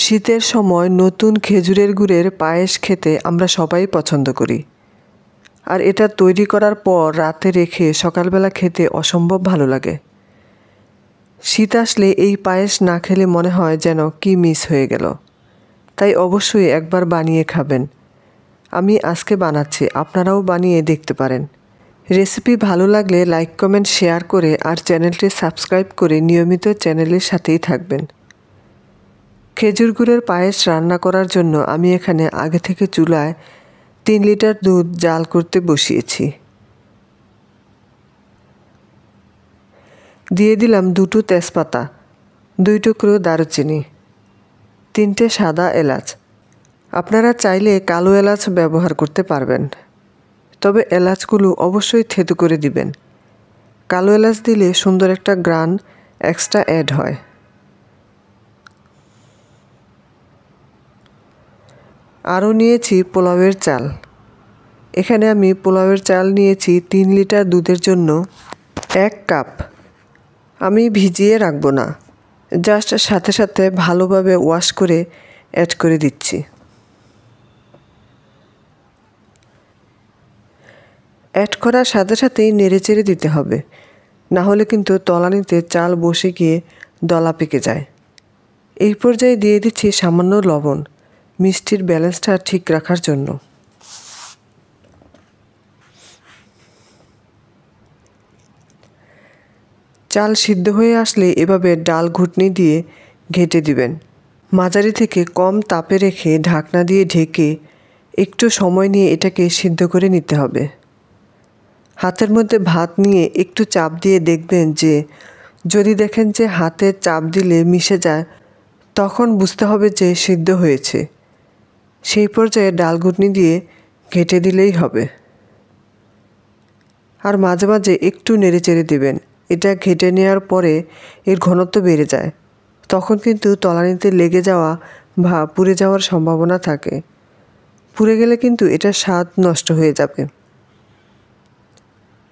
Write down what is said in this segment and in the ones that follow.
শীতের সময় নতুন খেজুরের গুড়ের পায়েস খেতে আমরা সবাই পছন্দ করি। আর এটা তৈরি করার পর রাতে রেখে সকালবেলা খেতে অসম্ভব ভালো লাগে। শীত আসলে এই পায়েস না খেলে মনে হয় যেন কি মিস হয়ে গেল। তাই অবশ্যই একবার বানিয়ে খাবেন। আমি আজকে বানাচ্ছি, আপনারাও বানিয়ে দেখতে পারেন। রেসিপি ভালো লাগলে লাইক, কমেন্ট, শেয়ার করে আর চ্যানেলটি সাবস্ক্রাইব করে নিয়মিত চ্যানেলের সাথেই থাকবেন। খেজুর গুড়ের পায়েস রান্না করার জন্য আমি এখানে আগে থেকে চুলায় 3 লিটার দুধ জাল করতে বসিয়েছি। দিয়ে দিলাম 2টো তেজপাতা, 2 টুকরো দারুচিনি, 3টে সাদা এলাচ। আপনারা চাইলে কালো এলাচ ব্যবহার করতে পারবেন, তবে এলাচগুলো অবশ্যই থেতো করে দিবেন। কালো এলাচ দিলে সুন্দর একটা ঘ্রাণ এক্সট্রা অ্যাড হয়। আরও নিয়েছি পোলাওয়ের চাল। এখানে আমি পোলাওয়ের চাল নিয়েছি 3 লিটার দুধের জন্য 1 কাপ। আমি ভিজিয়ে রাখবো না, জাস্ট সাথে সাথে ভালোভাবে ওয়াশ করে অ্যাড করে দিচ্ছি। অ্যাড করার সাথে সাথেই নেড়েচেড়ে দিতে হবে, না হলে কিন্তু তলানিতে চাল বসে গিয়ে দলা পেকে যায়। এই পর্যায়ে দিয়ে দিচ্ছি সামান্য লবণ, মিষ্টির ব্যালেন্সটা ঠিক রাখার জন্য। চাল সিদ্ধ হয়ে আসলে এভাবে ডাল ঘুটনি দিয়ে ঘেঁটে দিবেন। মাঝারি থেকে কম তাপে রেখে ঢাকনা দিয়ে ঢেকে একটু সময় নিয়ে এটাকে সিদ্ধ করে নিতে হবে। হাতের মধ্যে ভাত নিয়ে একটু চাপ দিয়ে দেখবেন যে যদি দেখেন যে হাতে চাপ দিলে মিশে যায়, তখন বুঝতে হবে যে সিদ্ধ হয়েছে। সেই পর্যায়ে ডাল ঘুটনি দিয়ে ঘেঁটে দিলেই হবে। আর মাঝে মাঝে একটু নেড়েচেড়ে দেবেন। এটা ঘেঁটে নেওয়ার পরে এর ঘনত্ব বেড়ে যায়, তখন কিন্তু তলানিতে লেগে যাওয়া বা পুড়ে যাওয়ার সম্ভাবনা থাকে। পুড়ে গেলে কিন্তু এটা স্বাদ নষ্ট হয়ে যাবে।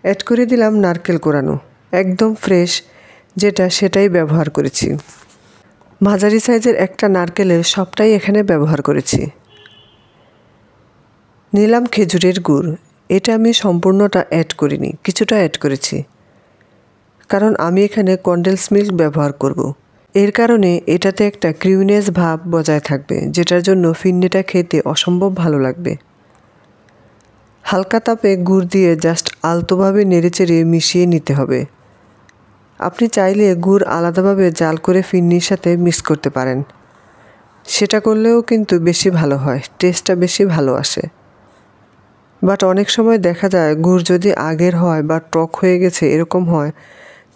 অ্যাড করে দিলাম নারকেল কোরানো, একদম ফ্রেশ যেটা সেটাই ব্যবহার করেছি। মাঝারি সাইজের একটা নারকেলের সবটাই এখানে ব্যবহার করেছি। নিলাম খেজুরের গুড়। এটা আমি সম্পূর্ণটা অ্যাড করিনি, কিছুটা অ্যাড করেছি, কারণ আমি এখানে কনডেন্স মিল্ক ব্যবহার করব। এর কারণে এটাতে একটা ক্রিমিনেস ভাব বজায় থাকবে, যেটার জন্য ফিরনিটা খেতে অসম্ভব ভালো লাগবে। হালকা তাপে গুড় দিয়ে জাস্ট আলতোভাবে নেড়েচেড়ে মিশিয়ে নিতে হবে। আপনি চাইলে গুড় আলাদাভাবে জাল করে ফিরনির সাথে মিক্স করতে পারেন। সেটা করলেও কিন্তু বেশি ভালো হয়, টেস্টটা বেশি ভালো আসে। বাট অনেক সময় দেখা যায় গুড় যদি আগের হয় বা টক হয়ে গেছে এরকম হয়,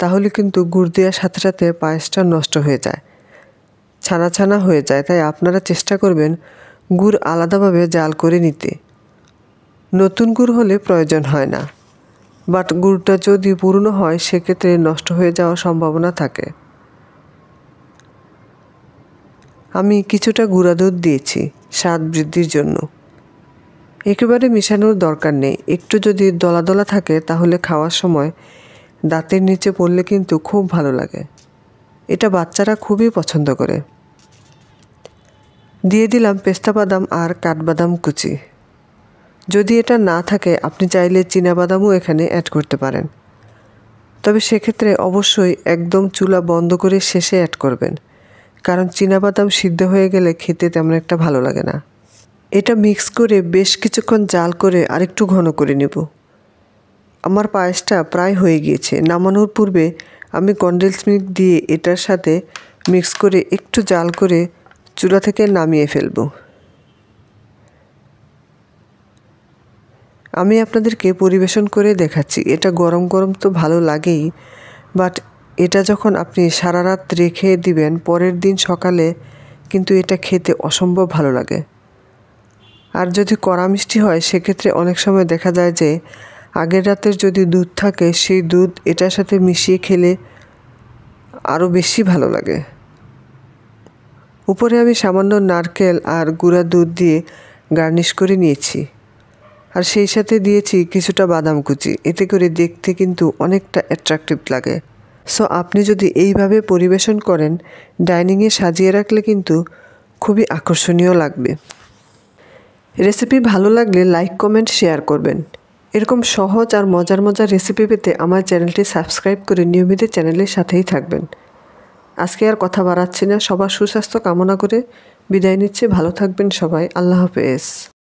তাহলে কিন্তু গুড় দেওয়ার সাথে সাথে পায়েসটা নষ্ট হয়ে যায়, ছানা ছানা হয়ে যায়। তাই আপনারা চেষ্টা করবেন গুড় আলাদাভাবে জাল করে নিতে। নতুন গুড় হলে প্রয়োজন হয় না, বাট গুড়টা যদি পুরনো হয় সেক্ষেত্রে নষ্ট হয়ে যাওয়ার সম্ভাবনা থাকে। আমি কিছুটা গুঁড়া দুধ দিয়েছি স্বাদ বৃদ্ধির জন্য। একেবারে মেশানোর দরকার নেই, একটু যদি দলা দলা থাকে তাহলে খাওয়ার সময় দাঁতের নিচে পড়লে কিন্তু খুব ভালো লাগে। এটা বাচ্চারা খুবই পছন্দ করে। দিয়ে দিলাম পেস্তা বাদাম আর কাঠবাদাম কুচি। যদি এটা না থাকে আপনি চাইলে চীনাবাদামও এখানে অ্যাড করতে পারেন, তবে সেক্ষেত্রে অবশ্যই একদম চুলা বন্ধ করে শেষে অ্যাড করবেন, কারণ চীনাবাদাম সিদ্ধ হয়ে গেলে খেতে তেমন একটা ভালো লাগে না। এটা মিক্স করে বেশ কিছুক্ষণ জাল করে আরেকটু ঘন করে নেব। আমার পায়েসটা প্রায় হয়ে গিয়েছে। নামানোর পূর্বে আমি কনডেন্স মিল্ক দিয়ে এটার সাথে মিক্স করে একটু জাল করে চুলা থেকে নামিয়ে ফেলব। আমি আপনাদেরকে পরিবেশন করে দেখাচ্ছি। এটা গরম গরম তো ভালো লাগেই, বাট এটা যখন আপনি সারা রাত রেখে দিবেন, পরের দিন সকালে কিন্তু এটা খেতে অসম্ভব ভালো লাগে। আর যদি কড়া মিষ্টি হয় সেক্ষেত্রে অনেক সময় দেখা যায় যে আগের রাতের যদি দুধ থাকে সেই দুধ এটার সাথে মিশিয়ে খেলে আরও বেশি ভালো লাগে। উপরে আমি সামান্য নারকেল আর গুঁড়া দুধ দিয়ে গার্নিশ করে নিয়েছি, আর সেই সাথে দিয়েছি কিছুটা বাদাম কুচি। এতে করে দেখতে কিন্তু অনেকটা অ্যাট্রাকটিভ লাগে। সো আপনি যদি এইভাবে পরিবেশন করেন, ডাইনিংয়ে সাজিয়ে রাখলে কিন্তু খুবই আকর্ষণীয় লাগবে। রেসিপি ভালো লাগলে লাইক, কমেন্ট, শেয়ার করবেন। এরকম সহজ আর মজার মজার রেসিপি পেতে আমার চ্যানেলটি সাবস্ক্রাইব করে নিয়মিত চ্যানেলের সাথেই থাকবেন। আজকে আর কথা বাড়াচ্ছি না, সবার সুস্বাস্থ্য কামনা করে বিদায় নিচ্ছি। ভালো থাকবেন সবাই। আল্লাহ হাফেজ।